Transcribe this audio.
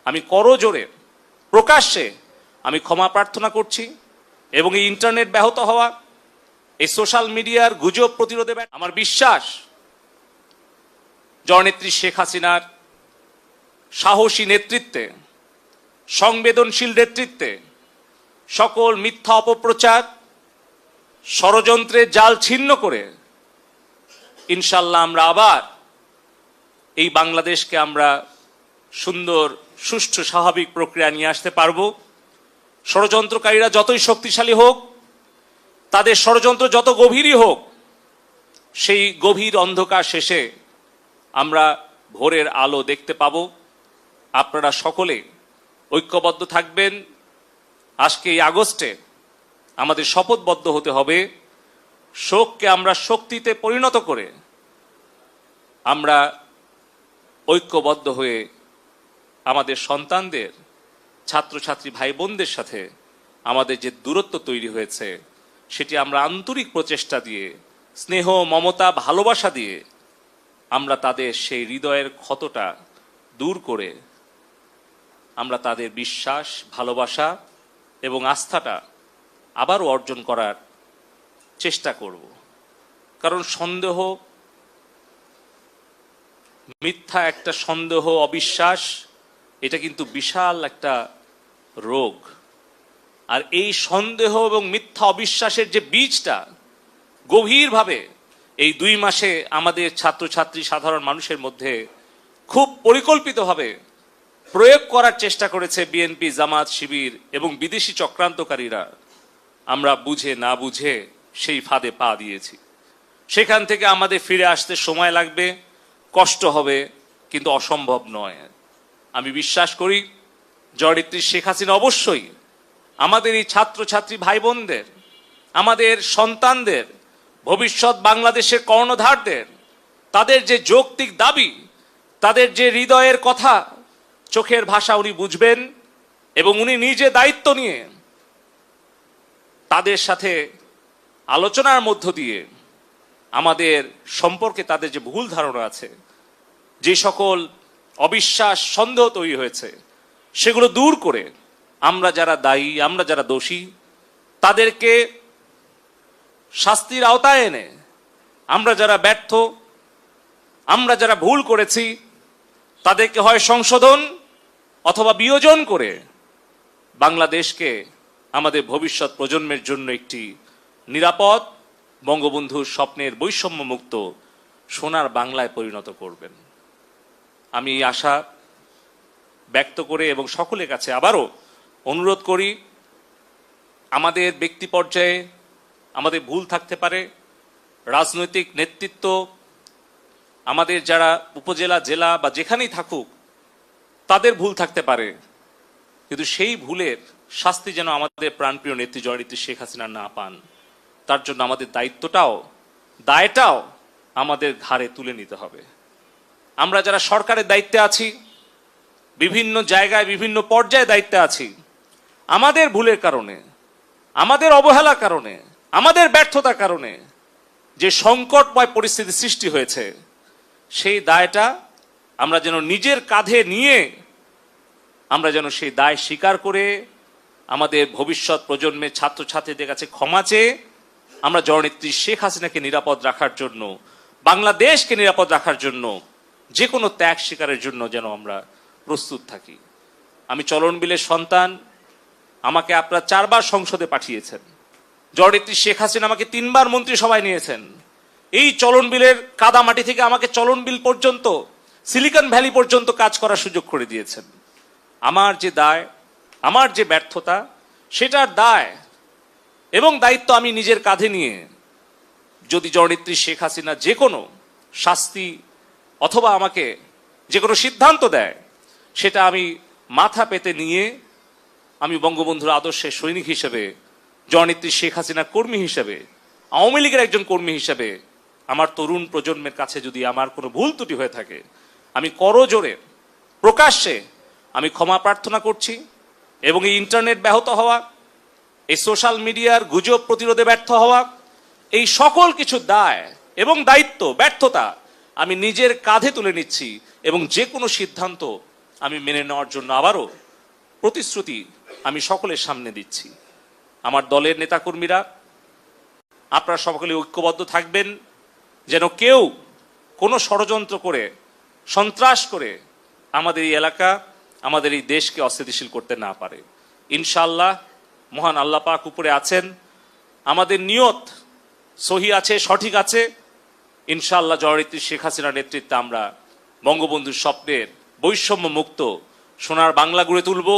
আমি করজোড়ে প্রকাশ্যে আমি ক্ষমা প্রার্থনা করছি এবং এই ইন্টারনেট ব্যাহত হওয়া, এই সোশ্যাল মিডিয়ার গুজব প্রতিরোধে আমার বিশ্বাস জননেত্রী শেখ হাসিনার সাহসী নেতৃত্বে, সংবেদনশীল নেতৃত্বে সকল মিথ্যা অপপ্রচার, ষড়যন্ত্রের জাল ছিন্ন করে ইনশাল্লাহ আমরা আবার এই বাংলাদেশকে আমরা সুন্দর সুষ্ঠু স্বাভাবিক প্রক্রিয়া নিয়ে আসতে পারব। ষড়যন্ত্রকারীরা যতই শক্তিশালী হোক, তাদের ষড়যন্ত্র যত গভীরই হোক, সেই গভীর অন্ধকার শেষে আমরা ভোরের আলো দেখতে পাব। আপনারা সকলে ঐক্যবদ্ধ থাকবেন। আজকে এই আগস্টে আমাদের শপথবদ্ধ হতে হবে, শোককে আমরা শক্তিতে পরিণত করে আমরা ঐক্যবদ্ধ হয়ে আমাদের সন্তানদের, ছাত্রছাত্রী ভাই বোনদের সাথে আমাদের যে দূরত্ব তৈরি হয়েছে সেটি আমরা আন্তরিক প্রচেষ্টা দিয়ে, স্নেহ, মমতা, ভালোবাসা দিয়ে আমরা তাদের সেই হৃদয়ের ক্ষতটা দূর করে আমরা তাদের বিশ্বাস, ভালোবাসা এবং আস্থাটা আবারও অর্জন করার চেষ্টা করব। কারণ সন্দেহ, মিথ্যা একটা সন্দেহ, অবিশ্বাস, এটা কিন্তু বিশাল একটা রোগ। আর এই সন্দেহ এবং মিথ্যা অবিশ্বাসের যে বীজটা গভীরভাবে এই 2 মাসে আমাদের ছাত্রছাত্রী, সাধারণ মানুষের মধ্যে খুব পরিকল্পিতভাবে প্রয়োগ করার চেষ্টা করেছে বিএনপি, জামাত, শিবির এবং বিদেশি চক্রান্তকারীরা, আমরা বুঝে না বুঝে সেই ফাঁদে পা দিয়েছি। সেখান থেকে আমাদের ফিরে আসতে সময় লাগবে, কষ্ট হবে, কিন্তু অসম্ভব নয়। আমি বিশ্বাস করি জননেত্রী শেখ হাসিনা অবশ্যই আমাদের এই ছাত্রছাত্রী ভাই বোনদের, আমাদের সন্তানদের, ভবিষ্যৎ বাংলাদেশের কর্ণধারদের তাদের যে যৌক্তিক দাবি, তাদের যে হৃদয়ের কথা, চোখের ভাষা উনি বুঝবেন এবং উনি নিজে দায়িত্ব নিয়ে তাদের সাথে আলোচনার মধ্য দিয়ে আমাদের সম্পর্কে তাদের যে ভুল ধারণা আছে, যে সকল অবিশ্বাস, সন্দেহ তৈরি হয়েছে, সেগুলো দূর করে আমরা যারা দায়ী, আমরা যারা দোষী, তাদেরকে শাস্তির আওতায় এনে আমরা যারা ব্যর্থ, আমরা যারা ভুল করেছি, তাদেরকে হয় সংশোধন অথবা বিয়োজন করে বাংলাদেশকে আমাদের ভবিষ্যৎ প্রজন্মের জন্য একটি নিরাপদ, বঙ্গবন্ধুর স্বপ্নের বৈষম্যমুক্ত সোনার বাংলায় পরিণত করবেন। আমি এই আশা ব্যক্ত করে এবং সকলের কাছে আবারও অনুরোধ করি, আমাদের ব্যক্তি পর্যায়ে আমাদের ভুল থাকতে পারে, রাজনৈতিক নেতৃত্ব, আমাদের যারা উপজেলা, জেলা বা যেখানেই থাকুক তাদের ভুল থাকতে পারে, কিন্তু সেই ভুলের শাস্তি যেন আমাদের প্রাণপ্রিয় নেত্রী জননেত্রী শেখ হাসিনা না পান, তার জন্য আমাদের দায়টাও আমাদের ঘাড়ে তুলে নিতে হবে। আমরা যারা সরকারের দায়িত্বে আছি, বিভিন্ন জায়গায় বিভিন্ন পর্যায়ে দায়িত্বে আছি, আমাদের ভুলের কারণে, আমাদের অবহেলার কারণে, আমাদের ব্যর্থতার কারণে যে সংকটময় পরিস্থিতি সৃষ্টি হয়েছে, সেই দায়টা আমরা যেন নিজের কাঁধে নিয়ে আমরা যেন সেই দায় স্বীকার করে আমাদের ভবিষ্যৎ প্রজন্মের ছাত্রছাত্রীদের কাছে ক্ষমা চেয়ে আমরা জননেত্রী শেখ হাসিনাকে নিরাপদ রাখার জন্য, বাংলাদেশকে নিরাপদ রাখার জন্য যে কোনো ত্যাগ স্বীকারের জন্য যেন আমরা প্রস্তুত থাকি। আমি চলন বিলের সন্তান, আমাকে আপনারা 4 বার সংসদে পাঠিয়েছেন, জননেত্রী শেখ হাসিনা আমাকে 3 বার মন্ত্রিসভায় নিয়েছেন। এই চলন বিলের কাদামাটি থেকে আমাকে চলন বিল পর্যন্ত, সিলিকন ভ্যালি পর্যন্ত কাজ করার সুযোগ করে দিয়েছেন। আমার যে দায়, আমার যে ব্যর্থতা, সেটার দায় এবং দায়িত্ব আমি নিজের কাঁধে নিয়ে যদি জননেত্রী শেখ হাসিনা যে কোনো শাস্তি অথবা আমাকে যে কোনো সিদ্ধান্ত দেয়, সেটা আমি মাথা পেতে নিয়ে আমি বঙ্গবন্ধুর আদর্শের সৈনিক হিসেবে, জননেত্রী শেখ হাসিনার কর্মী হিসেবে, আওয়ামী লীগের একজন কর্মী হিসেবে আমার তরুণ প্রজন্মের কাছে যদি আমার কোনো ভুল ত্রুটি হয়ে থাকে, আমি করজোড়ে প্রকাশ্যে আমি ক্ষমা প্রার্থনা করছি এবং এই ইন্টারনেট ব্যাহত হওয়া, এই সোশ্যাল মিডিয়ার গুজব প্রতিরোধে ব্যর্থ হওয়া, এই সকল কিছু দায় এবং দায়িত্ব, ব্যর্থতা আমি নিজের কাঁধে তুলে নিচ্ছি এবং যে কোনো সিদ্ধান্ত আমি মেনে নেওয়ার জন্য আবারও প্রতিশ্রুতি আমি সকলের সামনে দিচ্ছি। আমার দলের নেতাকর্মীরা আপনারা সকলে ঐক্যবদ্ধ থাকবেন, যেন কেউ কোনো ষড়যন্ত্র করে সন্ত্রাস করে আমাদের এই এলাকা আমাদের এই দেশকে অস্থিতিশীল করতে না পারে। ইনশাআল্লাহ মহান আল্লাহ পাক উপরে আছেন, আমাদের নিয়ত সহি আছে, সঠিক আছে। ইনশাআল্লাহ জননেত্রী শেখ হাসিনার নেতৃত্বে আমরা বঙ্গবন্ধুর স্বপ্নের বৈষম্য মুক্ত সোনার বাংলা গড়ে তুলব।